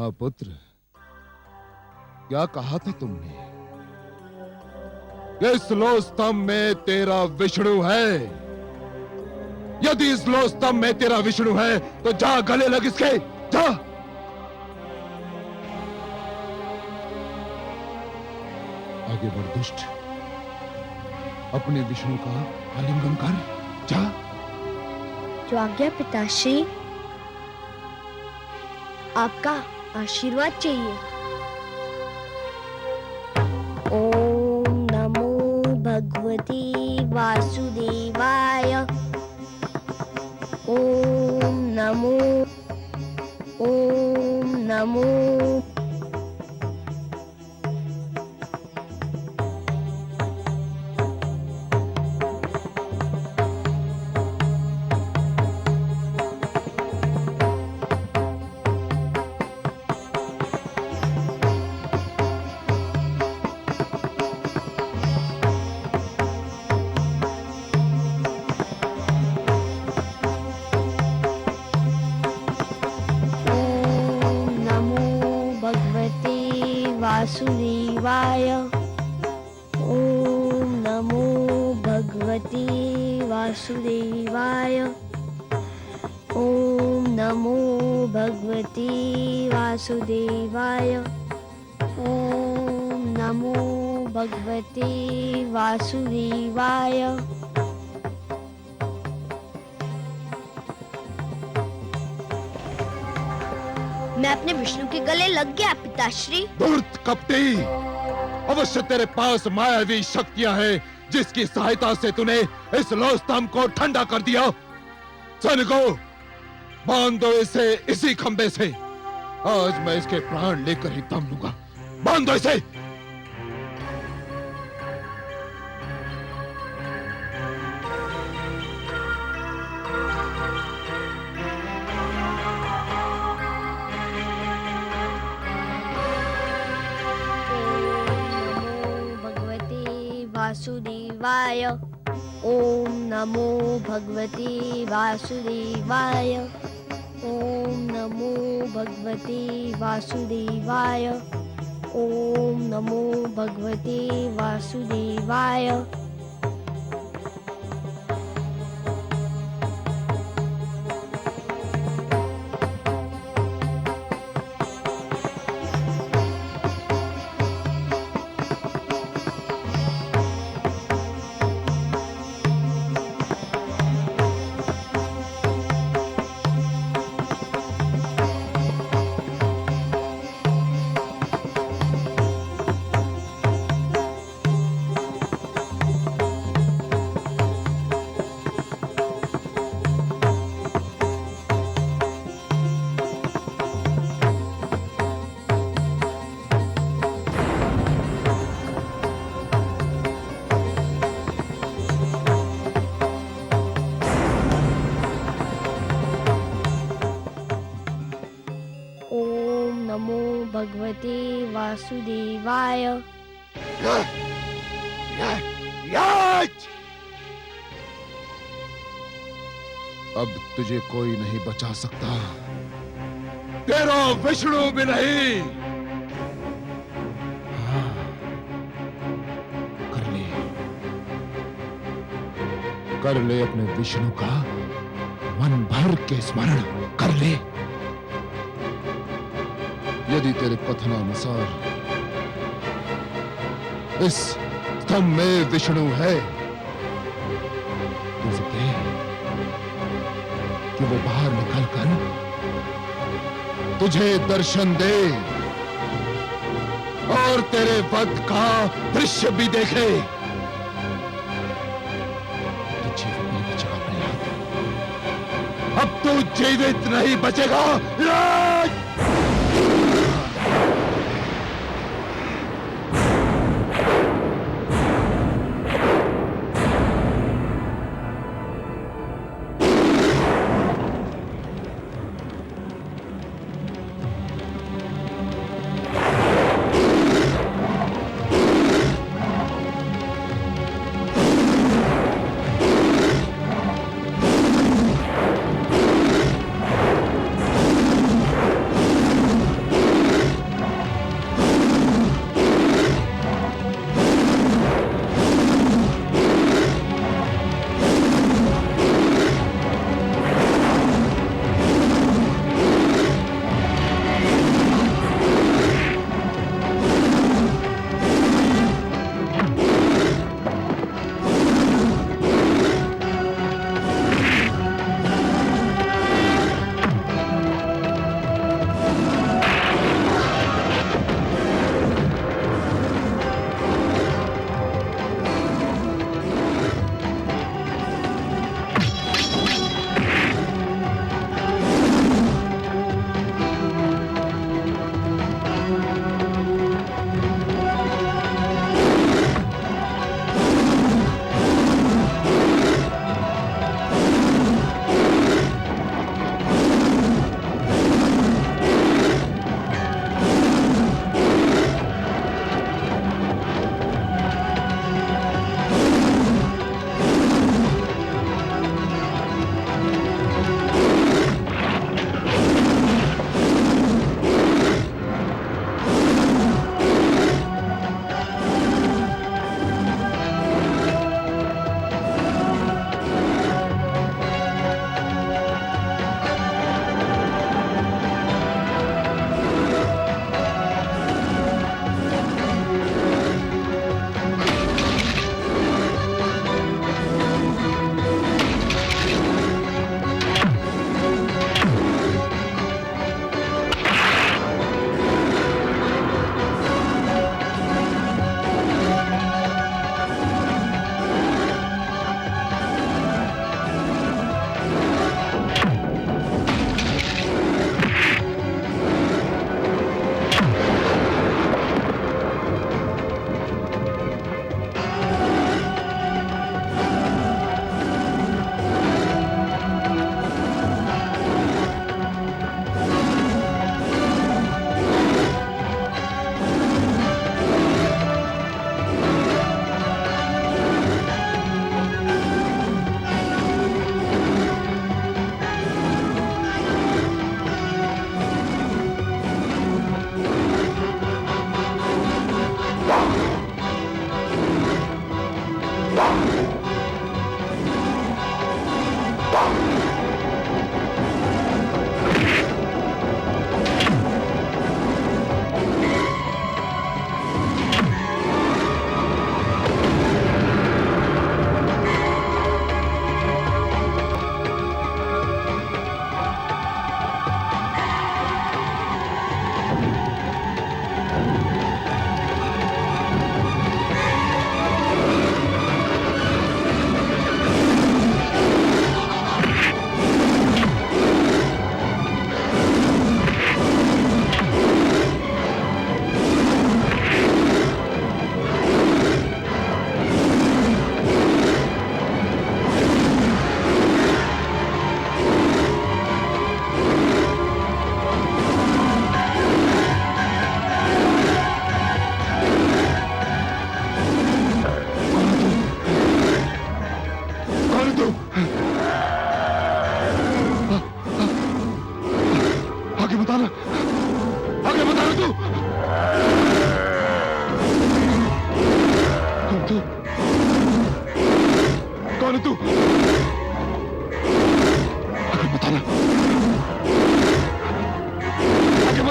हाँ पुत्र, क्या कहा था तुमने? इस लो स्तंभ में तेरा विष्णु है। यदि इस लो स्तंभ में तेरा विष्णु है तो जा गले लग इसके, जा। आगे बढ़ दुष्ट, अपने विष्णु का आलिंगन कर, जा। जो आज्ञा पिताश्री, आपका आशीर्वाद चाहिए। ओम नमो भगवते वासुदेवाय। ओम नमो, ओम नमो। वासुदेवाय। ओम नमो भगवते वासुदेवाय। ओम नमो भगवते वासुदेवाय। ओम नमो भगवते वासुदेवाय। मैं अपने विष्णु के गले लग गया पिताश्री। धूर्त कपटी, अवश्य तेरे पास मायावी शक्तियां हैं जिसकी सहायता से तूने इस लो स्तंभ को ठंडा कर दिया। सैनिकों, बांध दो इसे इसी खंबे से। आज मैं इसके प्राण लेकर ही दम लूंगा। बांध दो इसे। वासुदेवाय। ओम नमो भगवते वासुदेवाय। ओम नमो भगवते वासुदेवाय। ओम नमो भगवते वासुदेवाय। भगवते वासुदेवाय। अब तुझे कोई नहीं बचा सकता, तेरा विष्णु भी नहीं। हाँ, कर ले अपने विष्णु का मन भर के स्मरण कर ले। यदि तेरे कथनानुसार इस स्तंभ में विष्णु है तो उसे कह कि वो बाहर निकलकर तुझे दर्शन दे और तेरे वध का दृश्य भी देखे। तो जीवित नहीं बचेगा प्रहलाद, अब तू जीवित नहीं बचेगा।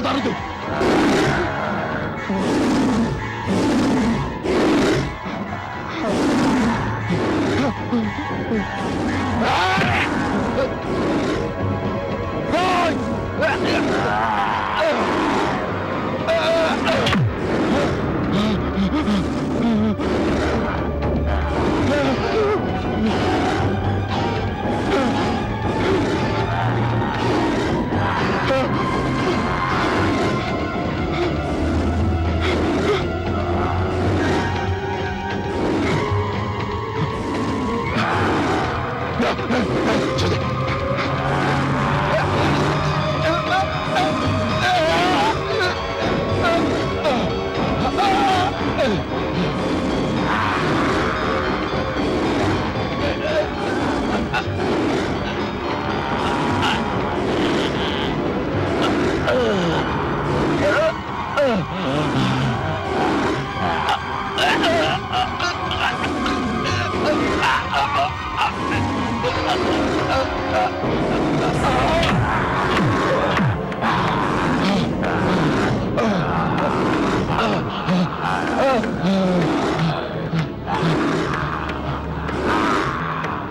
उतारो तू।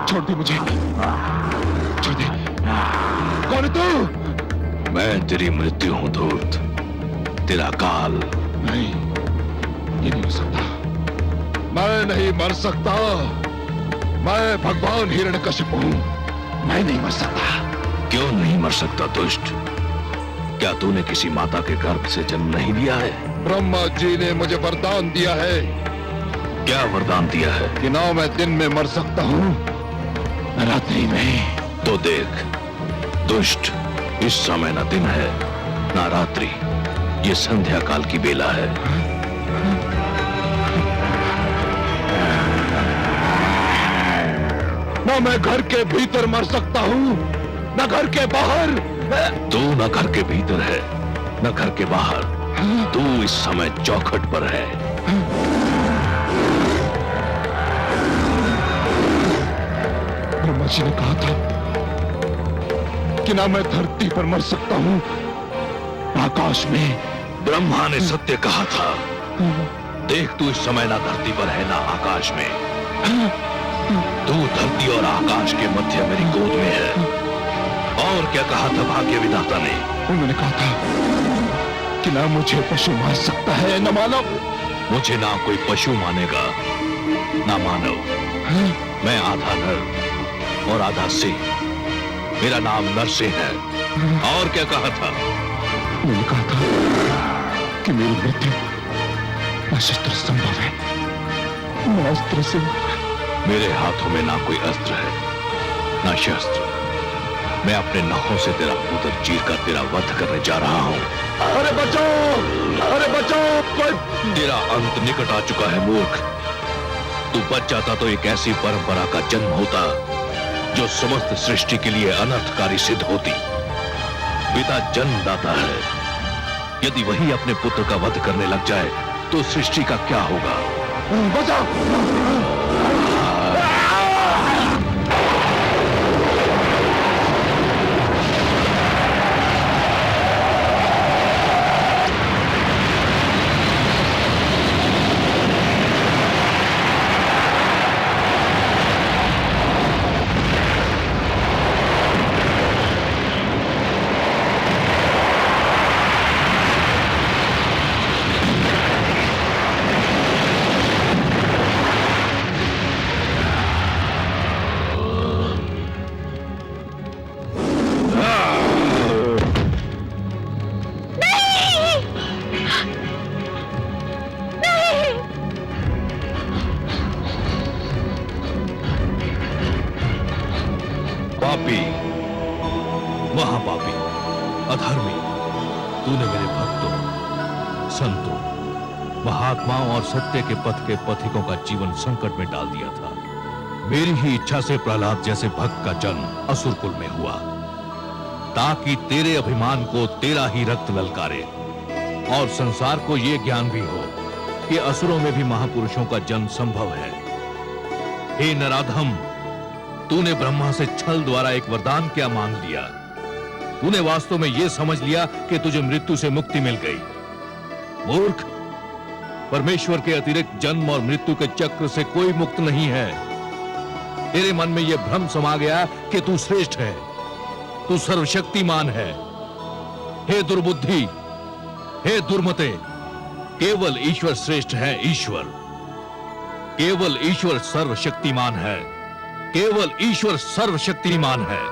छोड़ दे मुझे, छोड़ दे। कौन है तू? मैं तेरी मृत्यु हूं धूर्त, तेरा काल। नहीं, ये नहीं हो सकता। मैं नहीं मर सकता। मैं भगवान हिरण्यकशिपु हूं। मैं नहीं मर सकता। क्यों नहीं मर सकता दुष्ट? क्या तूने किसी माता के गर्भ से जन्म नहीं लिया है? ब्रह्मा जी ने मुझे वरदान दिया है। क्या वरदान दिया है? कि ना मैं दिन में मर सकता हूं, न रात्रि में। तो देख दुष्ट, इस समय न दिन है ना रात्रि, ये संध्या काल की बेला है। ना मैं घर के भीतर मर सकता हूं, न घर के बाहर। तू न घर के भीतर है न घर के बाहर, तू इस समय चौखट पर है। ब्रह्मा जी ने कहा था कि ना मैं धरती पर मर सकता हूं, आकाश में। ब्रह्मा ने सत्य कहा था। देख तू इस समय ना धरती पर है ना आकाश में, तू धरती और आकाश के मध्य मेरी गोद में है। और क्या कहा था भाग्य विधाता ने? उन्होंने कहा था कि ना मुझे पशु मार सकता है न मानव। मुझे ना कोई पशु मानेगा ना मानव। मैं आधा नर और आधा सिंह, मेरा नाम नरसिंह है। और क्या कहा था? उन्होंने कहा था कि मेरी मृत्यु न शस्त्र संभव है न अस्त्र से। मेरे हाथों में ना कोई अस्त्र है ना शस्त्र। मैं अपने नखों से तेरा उदर चीर कर तेरा वध करने जा रहा हूं। अरे बचाओ, अरे बचाओ, कोई। तेरा अंत निकट आ चुका है मूर्ख। तू बच जाता तो एक ऐसी परंपरा का जन्म होता जो समस्त सृष्टि के लिए अनर्थकारी सिद्ध होती। पिता जन्मदाता है, यदि वही अपने पुत्र का वध करने लग जाए तो सृष्टि का क्या होगा? बचाओ। पापी, महापापी, अधर्मी, तूने मेरे भक्तों, संतों, महात्माओं और सत्य के पथ के पथिकों का जीवन संकट में डाल दिया था। मेरी ही इच्छा से प्रहलाद जैसे भक्त का जन्म असुर कुल में हुआ, ताकि तेरे अभिमान को तेरा ही रक्त ललकारे और संसार को यह ज्ञान भी हो कि असुरों में भी महापुरुषों का जन्म संभव है। हे नराधम, तूने ब्रह्मा से छल द्वारा एक वरदान क्या मांग लिया तूने वास्तव में यह समझ लिया कि तुझे मृत्यु से मुक्ति मिल गई। मूर्ख, परमेश्वर के अतिरिक्त जन्म और मृत्यु के चक्र से कोई मुक्त नहीं है। तेरे मन में यह भ्रम समा गया कि तू श्रेष्ठ है, तू सर्वशक्तिमान है। हे दुर्बुद्धि, हे दुर्मते, केवल ईश्वर श्रेष्ठ है। ईश्वर, केवल ईश्वर सर्वशक्तिमान है, केवल ईश्वर सर्वशक्तिमान है।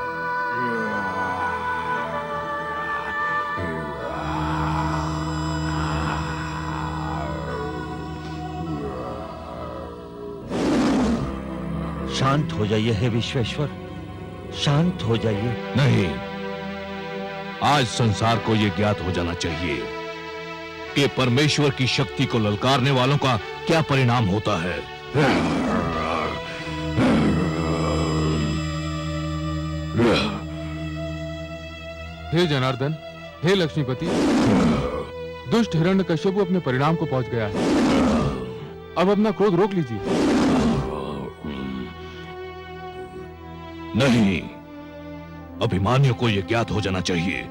शांत हो जाइए हे विश्वेश्वर, शांत हो जाइए। नहीं, आज संसार को यह ज्ञात हो जाना चाहिए कि परमेश्वर की शक्ति को ललकारने वालों का क्या परिणाम होता है। हे जनार्दन, हे लक्ष्मीपति, दुष्ट हिरण्यकश्यप अपने परिणाम को पहुंच गया है। अब अपना क्रोध रोक लीजिए। नहीं, अभिमानियों को यह ज्ञात हो जाना चाहिए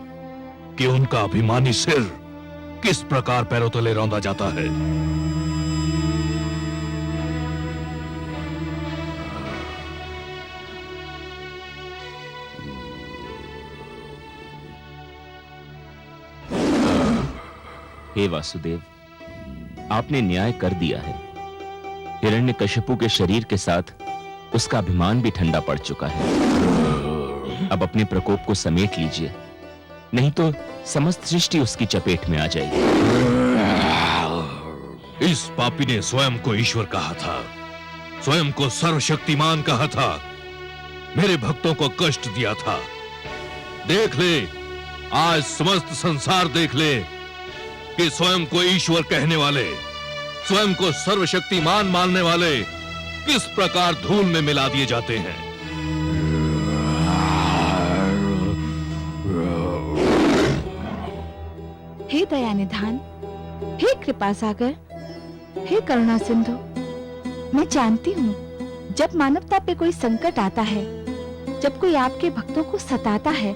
कि उनका अभिमानी सिर किस प्रकार पैरों तले रौंदा जाता है। हे वासुदेव, आपने न्याय कर दिया है। हिरण्यकशिपु के शरीर के साथ उसका अभिमान भी ठंडा पड़ चुका है। अब अपने प्रकोप को समेट लीजिए, नहीं तो समस्त सृष्टि उसकी चपेट में आ जाएगी। इस पापी ने स्वयं को ईश्वर कहा था, स्वयं को सर्वशक्तिमान कहा था, मेरे भक्तों को कष्ट दिया था। देख ले, आज समस्त संसार देख ले कि स्वयं को ईश्वर कहने वाले, स्वयं को सर्वशक्तिमान मानने वाले किस प्रकार धूल में मिला दिए जाते हैं। हे दया निधान, हे कृपा सागर, हे करुणा सिंधु, मैं जानती हूँ जब मानवता पे कोई संकट आता है, जब कोई आपके भक्तों को सताता है,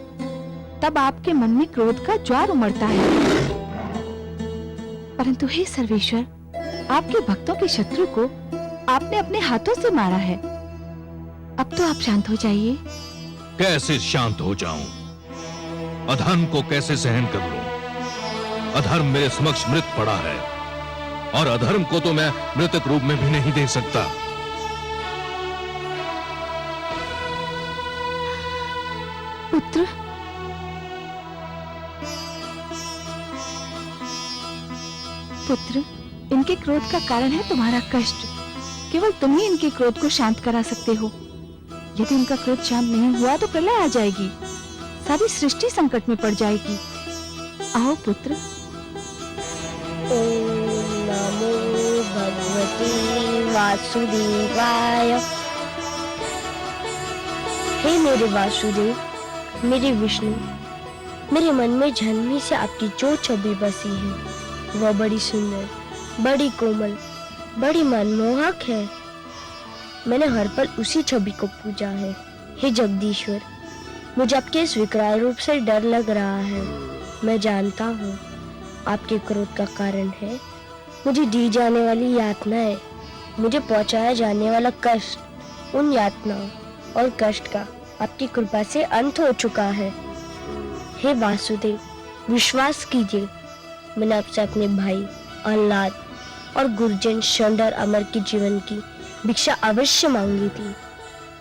तब आपके मन में क्रोध का ज्वार उमड़ता है। परंतु हे सर्वेश्वर, आपके भक्तों के शत्रु को आपने अपने हाथों से मारा है। अब तो आप शांत हो जाइए। कैसे शांत हो जाऊं? अधर्म को कैसे सहन कर लूं? अधर्म मेरे समक्ष मृत पड़ा है और अधर्म को तो मैं मृतक रूप में भी नहीं दे सकता। पुत्र, पुत्र, इनके क्रोध का कारण है तुम्हारा कष्ट। केवल तुम ही इनके क्रोध को शांत करा सकते हो। यदि इनका क्रोध शांत नहीं हुआ तो प्रलय आ जाएगी, सारी सृष्टि संकट में पड़ जाएगी। आओ पुत्र। ओम नमो भगवते वासुदेवाय। हे मेरे वासुदेव, मेरे विष्णु, मेरे मन में जन्मी से आपकी जो छवि बसी है वह बड़ी सुंदर, बड़ी कोमल, बड़ी मनमोहक है। मैंने हर पल उसी छवि को पूजा है। हे जगदीश्वर, मुझे आपके इस विकराल रूप से डर लग रहा है। मैं जानता हूँ आपके क्रोध का कारण है मुझे दी जाने वाली यातनाएं, मुझे पहुँचाया जाने वाला कष्ट। उन यातनाओं और कष्ट का आपकी कृपा से अंत हो चुका है। हे वासुदेव, विश्वास कीजिए, मैंने आपसे अपने भाई अल्लाद और गुरुजन शंडर अमर के जीवन की भिक्षा अवश्य मांगी थी,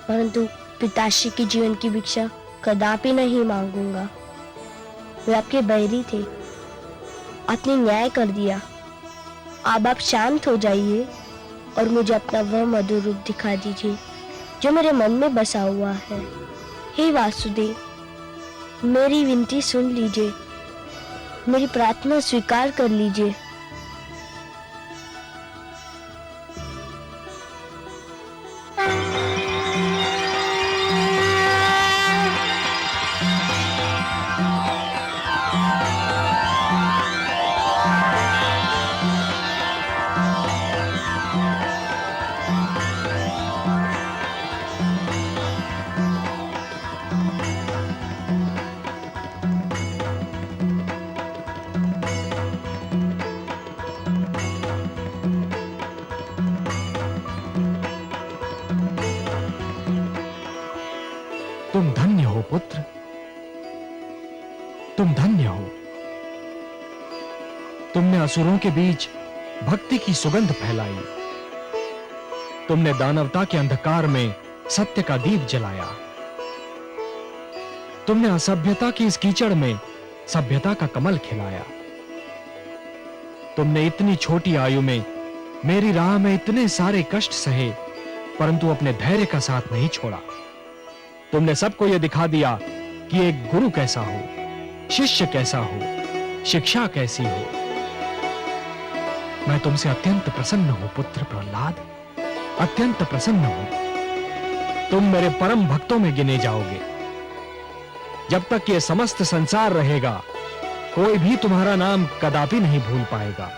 परंतु पिताश्री के जीवन की भिक्षा कदापि नहीं मांगूंगा। वे आपके बैरी थे, आपने न्याय कर दिया। अब आप शांत हो जाइए और मुझे अपना वह मधुर रूप दिखा दीजिए जो मेरे मन में बसा हुआ है। हे वासुदेव, मेरी विनती सुन लीजिए, मेरी प्रार्थना स्वीकार कर लीजिए। तुम धन्य हो। तुमने असुरों के बीच भक्ति की सुगंध फैलाई। तुमने दानवता के अंधकार में सत्य का दीप जलाया। तुमने असभ्यता की इस कीचड़ में सभ्यता का कमल खिलाया। तुमने इतनी छोटी आयु में मेरी राह में इतने सारे कष्ट सहे, परंतु अपने धैर्य का साथ नहीं छोड़ा। तुमने सबको यह दिखा दिया कि एक गुरु कैसा हो, शिष्य कैसा हो, शिक्षा कैसी हो। मैं तुमसे अत्यंत प्रसन्न हूं पुत्र प्रहलाद, अत्यंत प्रसन्न हूं। तुम मेरे परम भक्तों में गिने जाओगे। जब तक ये समस्त संसार रहेगा, कोई भी तुम्हारा नाम कदापि नहीं भूल पाएगा।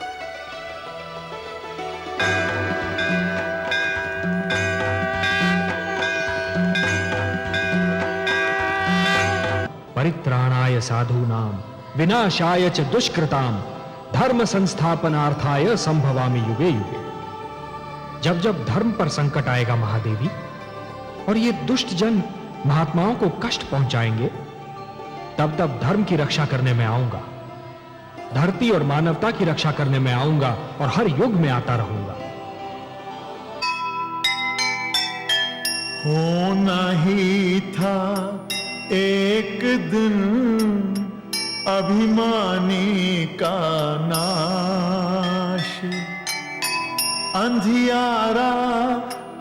परित्राणाय साधूनां विनाशाय च दुष्कृतां धर्म संस्थापनार्थाय संभवामि युगे युगे। जब जब धर्म पर संकट आएगा महादेवी, और ये दुष्ट जन महात्माओं को कष्ट पहुंचाएंगे, तब तब धर्म की रक्षा करने में आऊंगा, धरती और मानवता की रक्षा करने में आऊंगा और हर युग में आता रहूंगा। होना ही था एक दिन अभिमानी का नाश, अंधियारा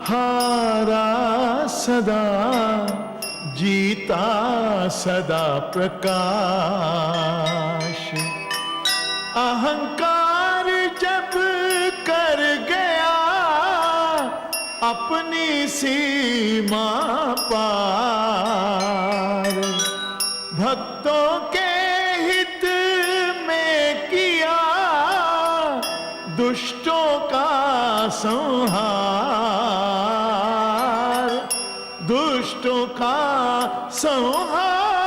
हारा सदा, जीता सदा प्रकाश। अहंकार जब कर गया अपनी सीमा पार, भक्तों के हित में किया दुष्टों का संहार, दुष्टों का संहार।